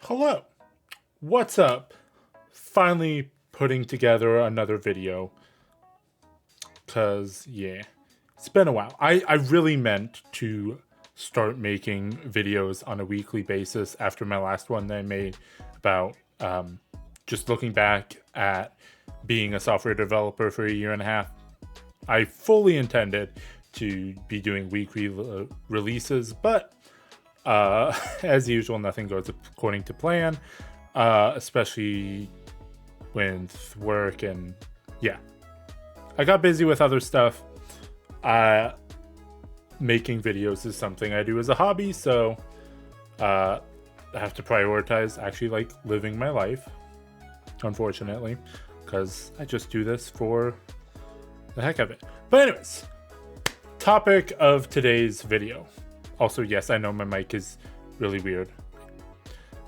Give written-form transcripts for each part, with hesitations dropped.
Hello, what's up? Finally putting together another video, cause yeah, it's been a while. I really meant to start making videos on a weekly basis after my last one that I made about just looking back at being a software developer for a year and a half. I fully intended to be doing weekly releases, but as usual, nothing goes according to plan, especially with work and yeah. I got busy with other stuff. Making videos is something I do as a hobby, so I have to prioritize actually like living my life, unfortunately, because I just do this for the heck of it. But anyways, topic of today's video. Also, yes, I know my mic is really weird.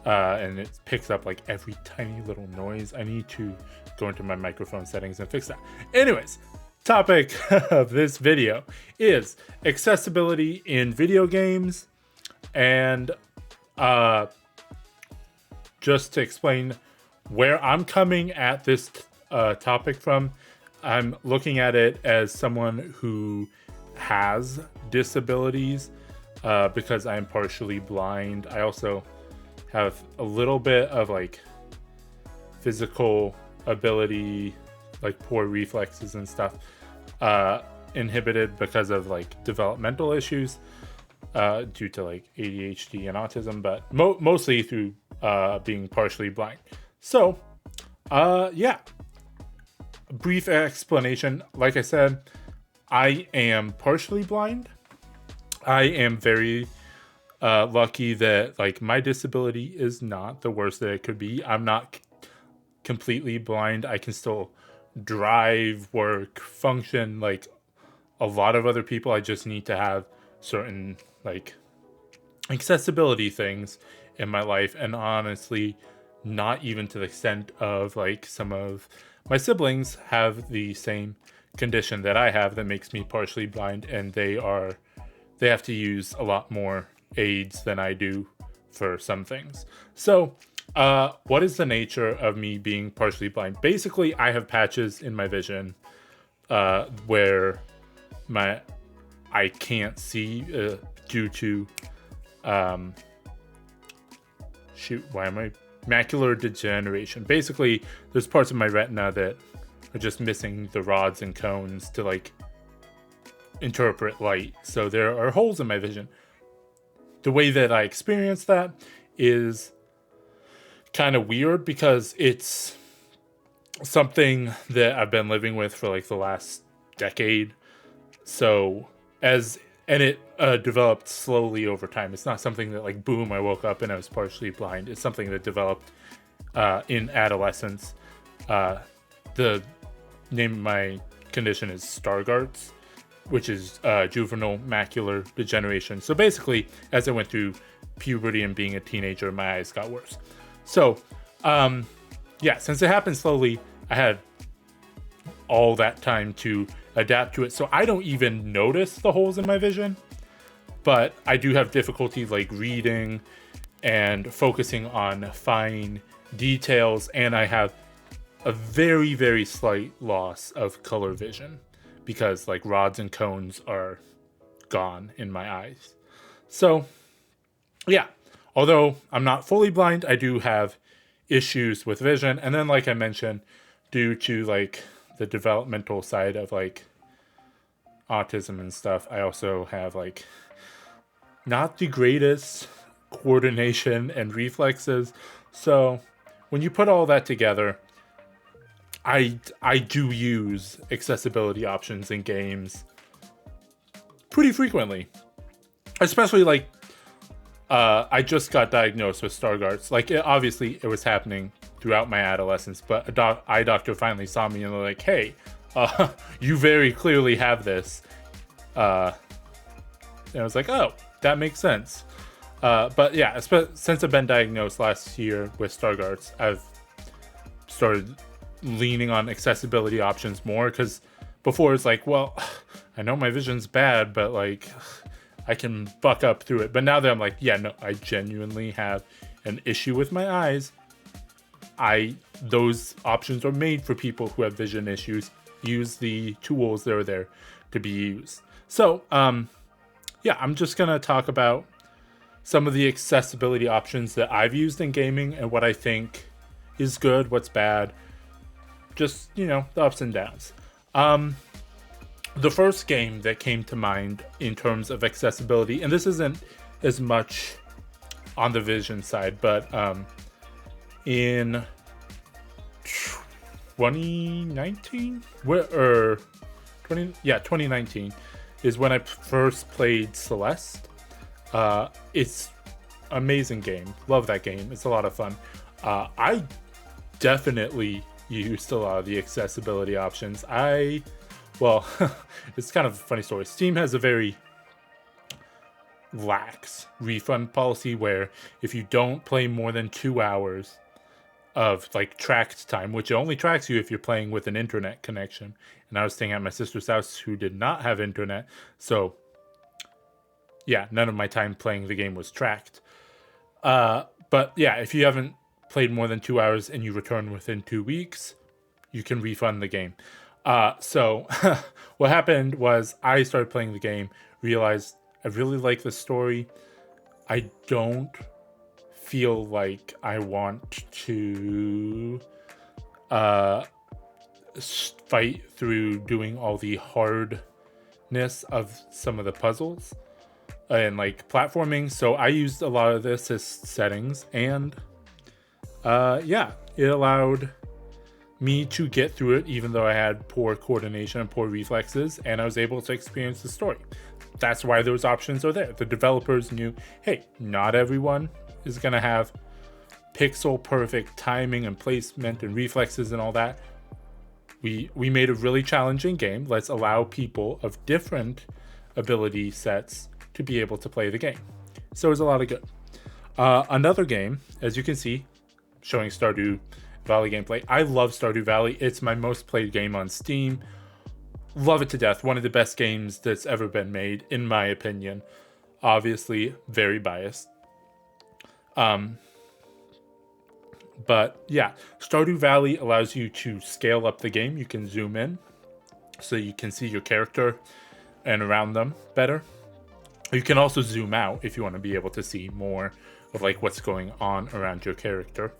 And it picks up like every tiny little noise. I need to go into my microphone settings and fix that. Anyways, topic of this video is accessibility in video games. And just to explain where I'm coming at this topic from, I'm looking at it as someone who has disabilities because I'm partially blind. I also have a little bit of like physical ability, like poor reflexes and stuff, inhibited because of like developmental issues due to like ADHD and autism, but mostly through being partially blind. So yeah, brief explanation. Like I said, I am partially blind. I am very lucky that like my disability is not the worst that it could be. I'm not completely blind. I can still drive, work, function like a lot of other people. I just need to have certain like accessibility things in my life, and honestly not even to the extent of like some of my siblings have the same condition that I have that makes me partially blind, and they have to use a lot more aids than I do for some things. So what is the nature of me being partially blind? Basically, I have patches in my vision where I can't see due to macular degeneration. Basically, there's parts of my retina that are just missing the rods and cones to like interpret light. So there are holes in my vision. The way that I experience that is kind of weird because it's something that I've been living with for like the last decade. So it developed slowly over time. It's not something that like boom, I woke up and I was partially blind. It's something that developed in adolescence. The name of my condition is Stargardt's, which is juvenile macular degeneration. So basically, as I went through puberty and being a teenager, my eyes got worse. So yeah, since it happened slowly, I had all that time to adapt to it. So I don't even notice the holes in my vision, but I do have difficulty like reading and focusing on fine details, and I have a very, very slight loss of color vision because like rods and cones are gone in my eyes. So yeah, although I'm not fully blind, I do have issues with vision. And then like I mentioned, due to like the developmental side of like autism and stuff, I also have like not the greatest coordination and reflexes. So when you put all that together, I do use accessibility options in games pretty frequently, especially like I just got diagnosed with Stargardt's. Like obviously it was happening throughout my adolescence, but eye doctor finally saw me and they're like, "Hey, you very clearly have this." And I was like, "Oh, that makes sense." But yeah, since I've been diagnosed last year with Stargardt's, I've started leaning on accessibility options more, because before it's like, well, I know my vision's bad, but like I can buck up through it. But now that I'm like, yeah, no, I genuinely have an issue with my eyes, those options are made for people who have vision issues. Use the tools that are there to be used. So, yeah, I'm just going to talk about some of the accessibility options that I've used in gaming and what I think is good, what's bad, just, the ups and downs. The first game that came to mind in terms of accessibility, and this isn't as much on the vision side, but in 2019, 2019 is when I first played Celeste. It's an amazing game. Love that game. It's a lot of fun. I definitely used a lot of the accessibility options. Well, it's kind of a funny story. Steam has a very lax refund policy where if you don't play more than 2 hours of like tracked time, which only tracks you if you're playing with an internet connection. And I was staying at my sister's house who did not have internet. So yeah, none of my time playing the game was tracked. But yeah, if you haven't played more than 2 hours and you return within 2 weeks, you can refund the game. So what happened was I started playing the game, realized I really like the story. I don't feel like I want to fight through doing all the hardness of some of the puzzles and like platforming. So I used a lot of the assist settings, and yeah, it allowed me to get through it even though I had poor coordination and poor reflexes, and I was able to experience the story. That's why those options are there. The developers knew, hey, not everyone is going to have pixel perfect timing and placement and reflexes and all that. We made a really challenging game. Let's allow people of different ability sets to be able to play the game. So it was a lot of good. Another game, as you can see, showing Stardew Valley gameplay. I love Stardew Valley. It's my most played game on Steam. Love it to death. One of the best games that's ever been made, in my opinion. Obviously, very biased. But yeah, Stardew Valley allows you to scale up the game. You can zoom in so you can see your character and around them better. You can also zoom out if you want to be able to see more of like what's going on around your character.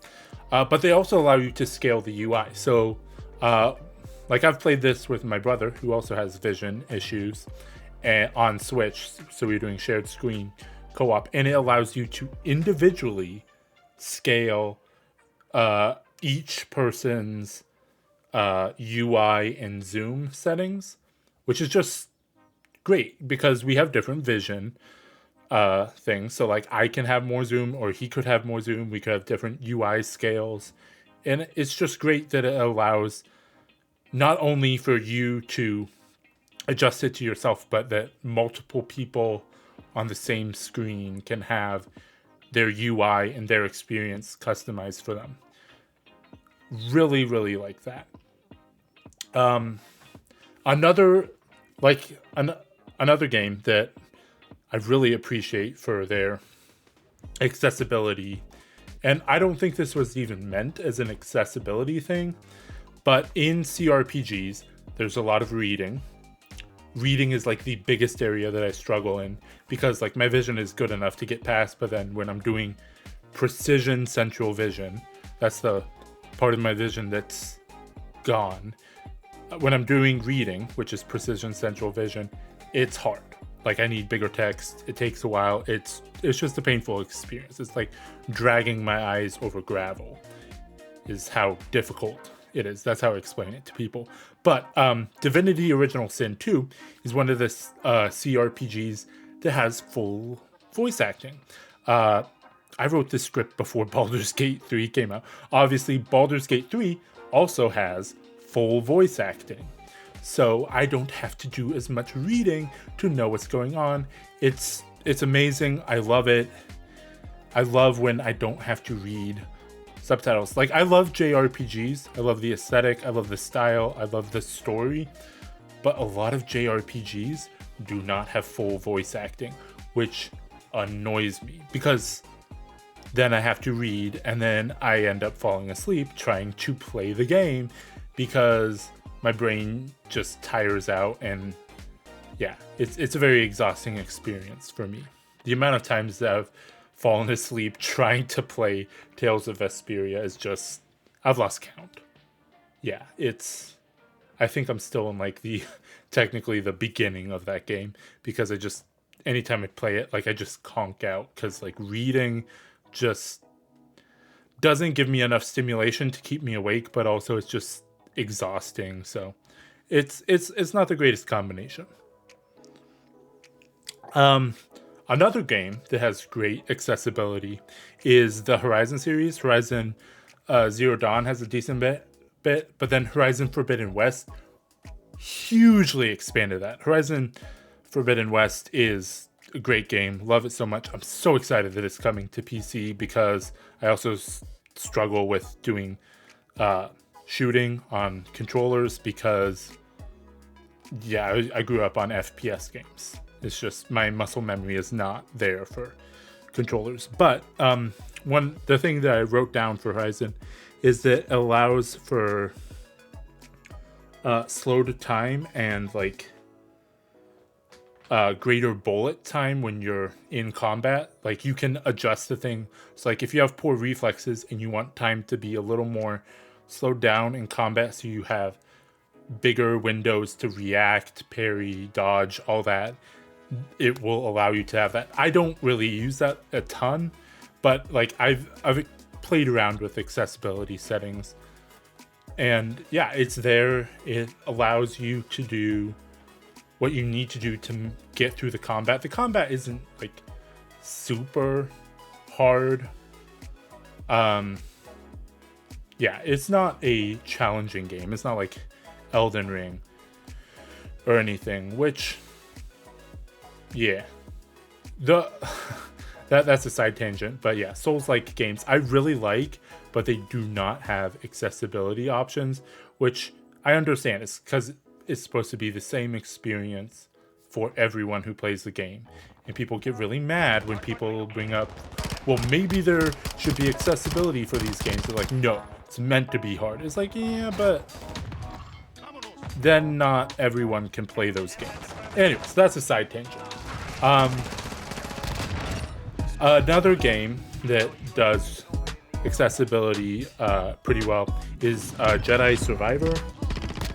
But they also allow you to scale the UI. So like I've played this with my brother who also has vision issues on Switch. So we're doing shared screen co-op, and it allows you to individually scale each person's UI and zoom settings, which is just great because we have different vision things. So like I can have more zoom, or he could have more zoom. We could have different UI scales, and it's just great that it allows not only for you to adjust it to yourself, but that multiple people on the same screen can have their UI and their experience customized for them. Really, really like that. Another game that I really appreciate for their accessibility, and I don't think this was even meant as an accessibility thing, but in CRPGs, there's a lot of reading. Reading is like the biggest area that I struggle in because like my vision is good enough to get past, but then when I'm doing precision central vision, that's the part of my vision that's gone. When I'm doing reading, which is precision central vision, it's hard. Like I need bigger text. It takes a while. It's just a painful experience. It's like dragging my eyes over gravel is how difficult it is. That's how I explain it to people. But Divinity Original Sin 2 is one of the CRPGs that has full voice acting. I wrote this script before Baldur's Gate 3 came out. Obviously, Baldur's Gate 3 also has full voice acting. So I don't have to do as much reading to know what's going on. It's amazing. I love it. I love when I don't have to read subtitles. Like I love JRPGs. I love the aesthetic. I love the style. I love the story. But a lot of JRPGs do not have full voice acting, which annoys me because then I have to read and then I end up falling asleep trying to play the game because my brain just tires out. And yeah, it's a very exhausting experience for me. The amount of times that I've fallen asleep trying to play Tales of Vesperia is just, I've lost count. Yeah, I think I'm still in like technically the beginning of that game because anytime I play it, like I just conk out because like reading just doesn't give me enough stimulation to keep me awake, but also it's just exhausting. So it's not the greatest combination. Another game that has great accessibility is the Horizon series. Horizon Zero Dawn has a decent bit, but then Horizon Forbidden West hugely expanded that. Horizon Forbidden West is a great game. Love it so much. I'm so excited that it's coming to PC because I also struggle with doing shooting on controllers because, yeah, I grew up on FPS games. It's just my muscle memory is not there for controllers. But the thing that I wrote down for Horizon is that it allows for slowed time and like greater bullet time when you're in combat. Like you can adjust the thing. So like if you have poor reflexes and you want time to be a little more slowed down in combat, so you have bigger windows to react, parry, dodge, all that, it will allow you to have that. I don't really use that a ton, but like I've played around with accessibility settings, and yeah, it's there. It allows you to do what you need to do to get through the combat. The combat isn't like super hard. Yeah, it's not a challenging game. It's not like Elden Ring or anything, which, yeah, that's a side tangent, but yeah, Souls-like games I really like, but they do not have accessibility options, which I understand. It's because it's supposed to be the same experience for everyone who plays the game, and people get really mad when people bring up, well, maybe there should be accessibility for these games. They're like, no, it's meant to be hard. It's like, yeah, but then not everyone can play those games. Anyways, that's a side tangent. Another game that does accessibility pretty well is Jedi Survivor.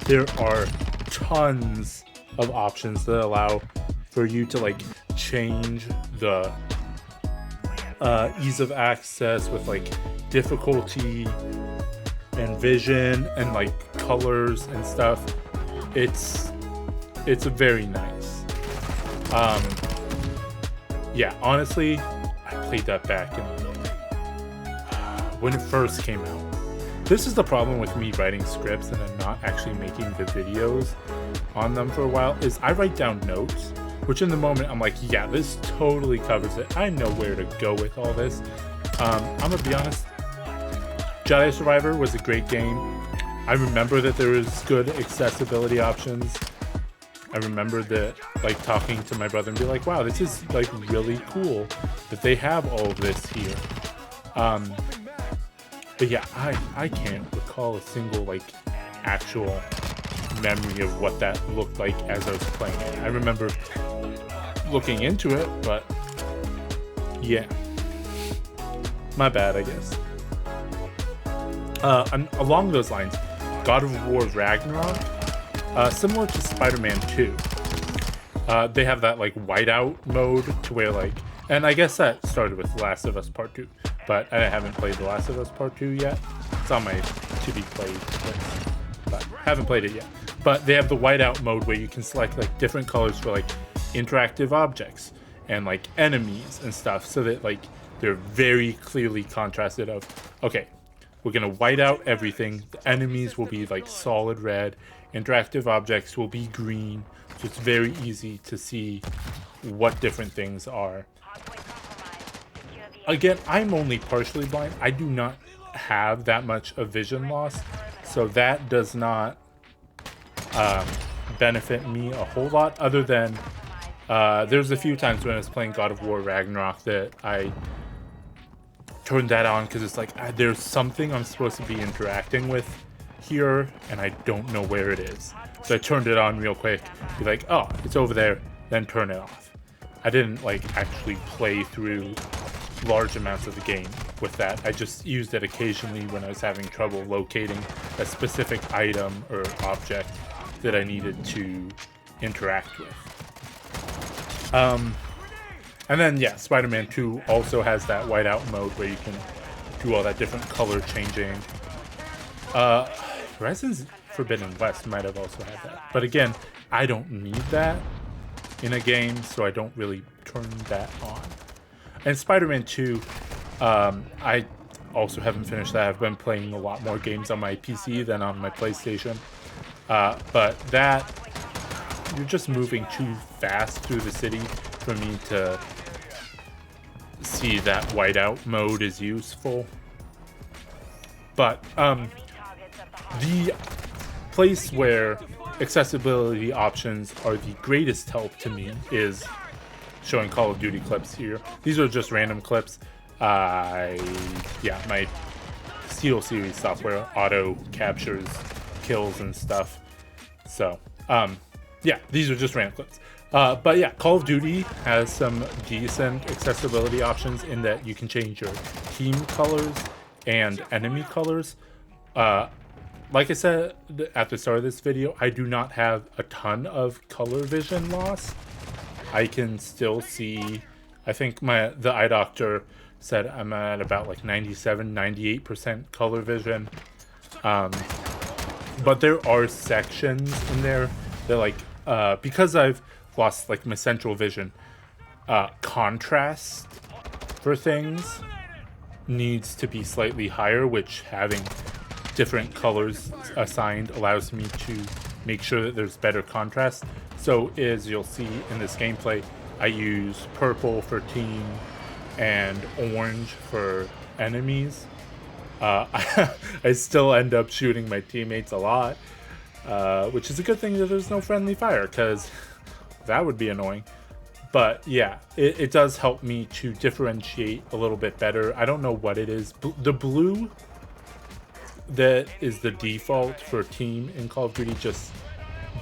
There are tons of options that allow for you to like change the ease of access with like difficulty and vision and like colors and stuff. It's very nice. Yeah, honestly, I played that back when it first came out. This is the problem with me writing scripts and then not actually making the videos on them for a while, is I write down notes, which in the moment I'm like, yeah, this totally covers it. I know where to go with all this. I'm gonna be honest, Jedi Survivor was a great game. I remember that there was good accessibility options. I remember that, like, talking to my brother and be like, wow, this is like really cool that they have all of this here. But yeah, I can't recall a single like actual memory of what that looked like as I was playing it. I remember looking into it, but yeah, my bad, I guess. And along those lines, God of War Ragnarok, similar to Spider-Man 2, they have that like whiteout mode to where like, and I guess that started with Last of Us Part 2, but I haven't played The Last of Us Part 2 yet. It's on my to be played list, but haven't played it yet. But they have the whiteout mode where you can select like different colors for like interactive objects and like enemies and stuff, so that like they're very clearly contrasted of, okay, we're gonna white out everything. The enemies will be like solid red, interactive objects will be green, so it's very easy to see what different things are. Again, I'm only partially blind. I do not have that much of vision loss, so that does not benefit me a whole lot, other than There's a few times when I was playing God of War Ragnarok that I turned that on because it's like there's something I'm supposed to be interacting with here and I don't know where it is. So I turned it on real quick, be like, oh, it's over there, then turn it off. I didn't like actually play through large amounts of the game with that. I just used it occasionally when I was having trouble locating a specific item or object that I needed to interact with. And then, yeah, Spider-Man 2 also has that whiteout mode where you can do all that different color changing. Horizon Forbidden West might have also had that. But again, I don't need that in a game, so I don't really turn that on. And Spider-Man 2, I also haven't finished that. I've been playing a lot more games on my PC than on my PlayStation. But that, you're just moving too fast through the city for me to see that whiteout mode is useful. But the place where accessibility options are the greatest help to me is showing Call of Duty clips here. These are just random clips. Yeah, my Steel Series software auto captures kills and stuff. So, yeah, these are just random clips. But yeah, Call of Duty has some decent accessibility options in that you can change your team colors and enemy colors. Like I said at the start of this video, I do not have a ton of color vision loss. I can still see, I think the eye doctor said I'm at about like 97-98% color vision. But there are sections in there that like, because I've lost like my central vision, contrast for things needs to be slightly higher, which having different colors assigned allows me to make sure that there's better contrast. So as you'll see in this gameplay, I use purple for team and orange for enemies. I still end up shooting my teammates a lot, which is a good thing that there's no friendly fire, because that would be annoying. But yeah, it does help me to differentiate a little bit better. I don't know what it is. The blue that is the default for team in Call of Duty just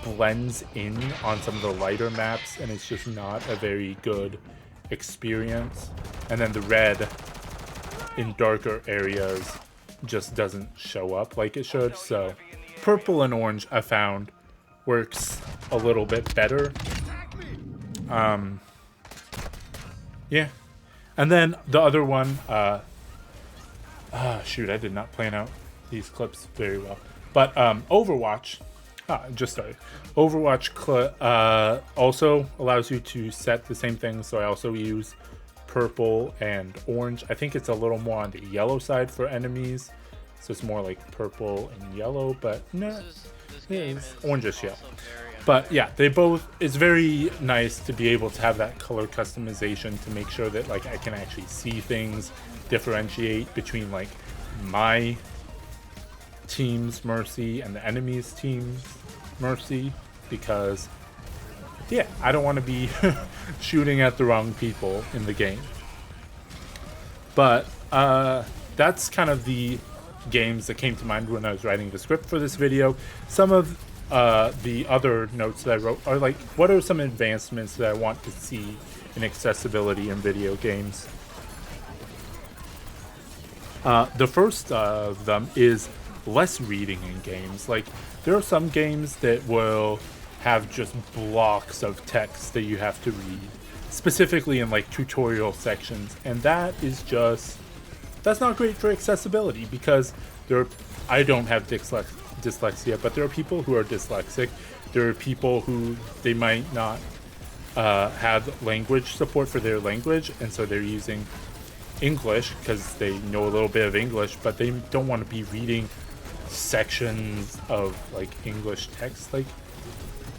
blends in on some of the lighter maps, and it's just not a very good experience. And then the red in darker areas just doesn't show up like it should. So purple and orange I found works a little bit better. Yeah. And then the other one, shoot, I did not plan out these clips very well. But Overwatch, just started. Overwatch also allows you to set the same thing, so I also use purple and orange. I think it's a little more on the yellow side for enemies, so it's more like purple and yellow, but no, it's orangish yellow. But yeah, they both, it's very nice to be able to have that color customization to make sure that like I can actually see things, differentiate between like my team's Mercy and the enemy's team's Mercy, because yeah, I don't want to be shooting at the wrong people in the game. But that's kind of the games that came to mind when I was writing the script for this video. Some of the other notes that I wrote are like, what are some advancements that I want to see in accessibility in video games? The first of them is less reading in games. Like, there are some games that will have just blocks of text that you have to read, specifically in like tutorial sections, and that is just, that's not great for accessibility, because I don't have dyslexia, but there are people who are dyslexic. There are people who they might not have language support for their language, and so they're using English because they know a little bit of English, but they don't want to be reading sections of like English text. Like,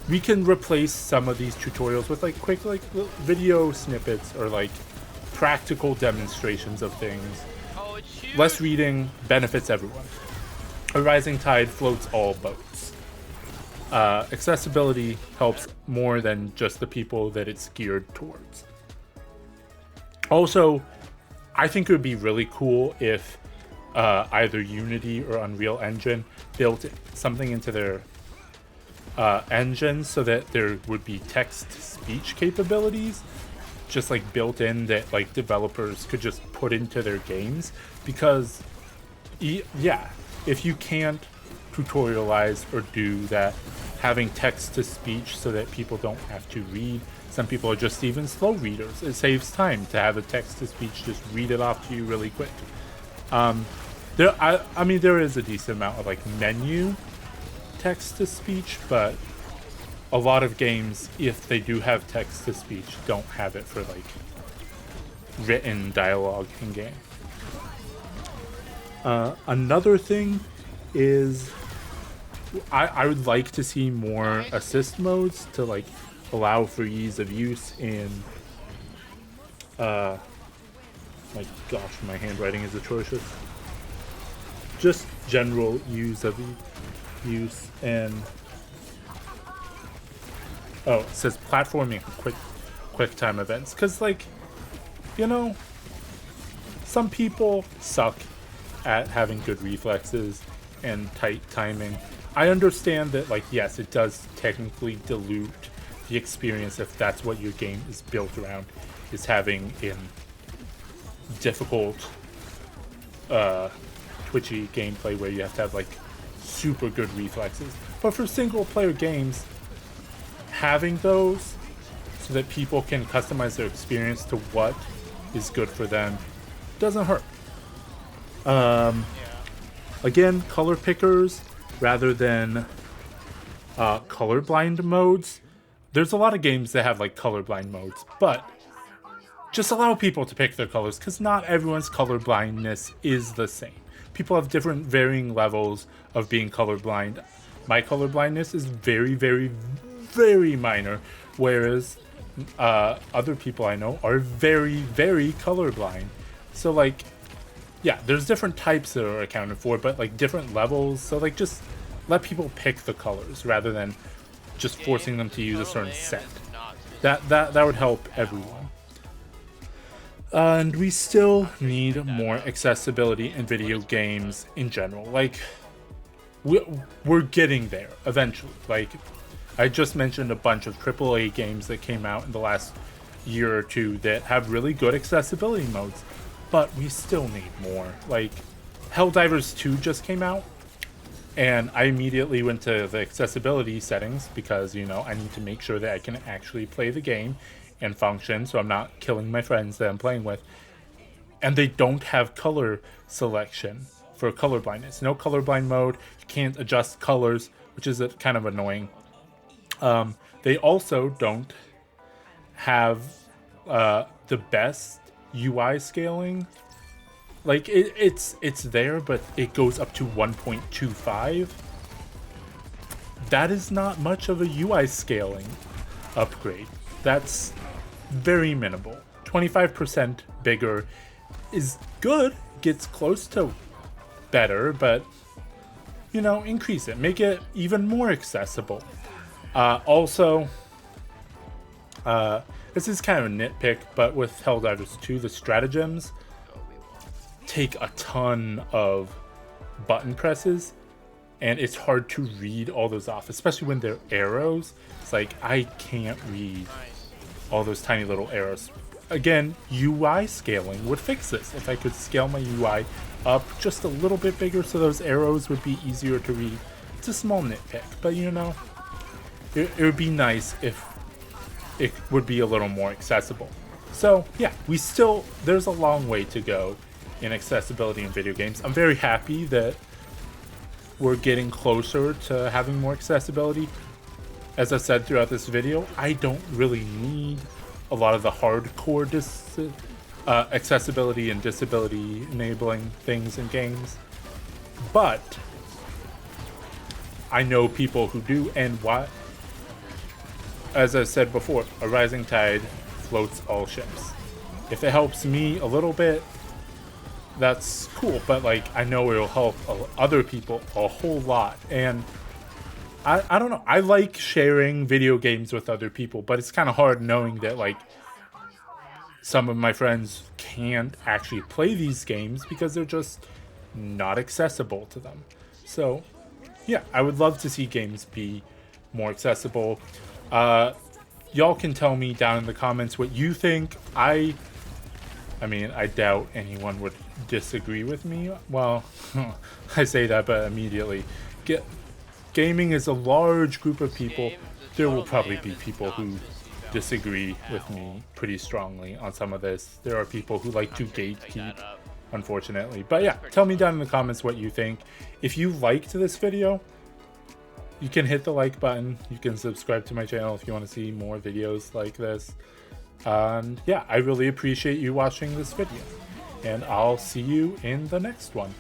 we can replace some of these tutorials with like quick like video snippets or like practical demonstrations of things. Less reading benefits everyone. A rising tide floats all boats. accessibility helps more than just the people that it's geared towards. Also, I think it would be really cool if either Unity or Unreal Engine built something into their engine so that there would be text-to-speech capabilities, just like built in, that like developers could just put into their games. Because, yeah, if you can't tutorialize or do that, having text-to-speech so that people don't have to read. Some people are just even slow readers. It saves time to have a text-to-speech just read it off to you really quick. I mean, there is a decent amount of like menu text-to-speech, but a lot of games, if they do have text-to-speech, don't have it for like written dialogue in game. Another thing is I would like to see more assist modes to like allow for ease of use in my gosh, my handwriting is atrocious. Just general use and oh, it says platforming quick time events, because like, you know, some people suck at having good reflexes and tight timing. I understand that, like, yes, it does technically dilute the experience if that's what your game is built around, is having in difficult twitchy gameplay where you have to have like super good reflexes. But for single player games, having those so that people can customize their experience to what is good for them doesn't hurt. Again, color pickers rather than colorblind modes. There's a lot of games that have like colorblind modes, but just allow people to pick their colors, because not everyone's colorblindness is the same. People have different varying levels of being colorblind. My colorblindness is very, very, very minor, whereas other people I know are very, very colorblind. So like, yeah, there's different types that are accounted for, but like different levels. So like, just let people pick the colors rather than just forcing them to use a certain set. That would help everyone. And we still need more accessibility in video games in general. Like, we're getting there eventually. Like, I just mentioned a bunch of AAA games that came out in the last year or two that have really good accessibility modes, but we still need more. Like, Helldivers 2 just came out, and I immediately went to the accessibility settings because, you know, I need to make sure that I can actually play the game and function, so I'm not killing my friends that I'm playing with. And they don't have color selection for colorblindness. No colorblind mode. You can't adjust colors, which is kind of annoying. They also don't have the best UI scaling. Like, it's there, but it goes up to 1.25. That is not much of a UI scaling upgrade. That's very minimal. 25% bigger is good, gets close to better, but, you know, increase it. Make it even more accessible. Also, this is kind of a nitpick, but with Helldivers 2, the stratagems take a ton of button presses, and it's hard to read all those off, especially when they're arrows. It's like, I can't read all those tiny little arrows. Again, UI scaling would fix this. If I could scale my UI up just a little bit bigger so those arrows would be easier to read. It's a small nitpick, but you know, it would be nice if it would be a little more accessible. So yeah, there's a long way to go in accessibility in video games. I'm very happy that we're getting closer to having more accessibility. As I said throughout this video, I don't really need a lot of the hardcore accessibility and disability enabling things in games, but I know people who do, and as I said before, a rising tide floats all ships. If it helps me a little bit, that's cool, but like, I know it'll help other people a whole lot. And I don't know. I like sharing video games with other people, but it's kind of hard knowing that like some of my friends can't actually play these games because they're just not accessible to them. So, yeah, I would love to see games be more accessible. Y'all can tell me down in the comments what you think. I mean, I doubt anyone would disagree with me. Well, I say that, but immediately. Gaming is a large group of people. There will probably be people who disagree with me pretty strongly on some of this. There are people who like to gatekeep, unfortunately. But yeah, tell me down in the comments what you think. If you liked this video, you can hit the like button. You can subscribe to my channel if you want to see more videos like this. And yeah, I really appreciate you watching this video. And I'll see you in the next one.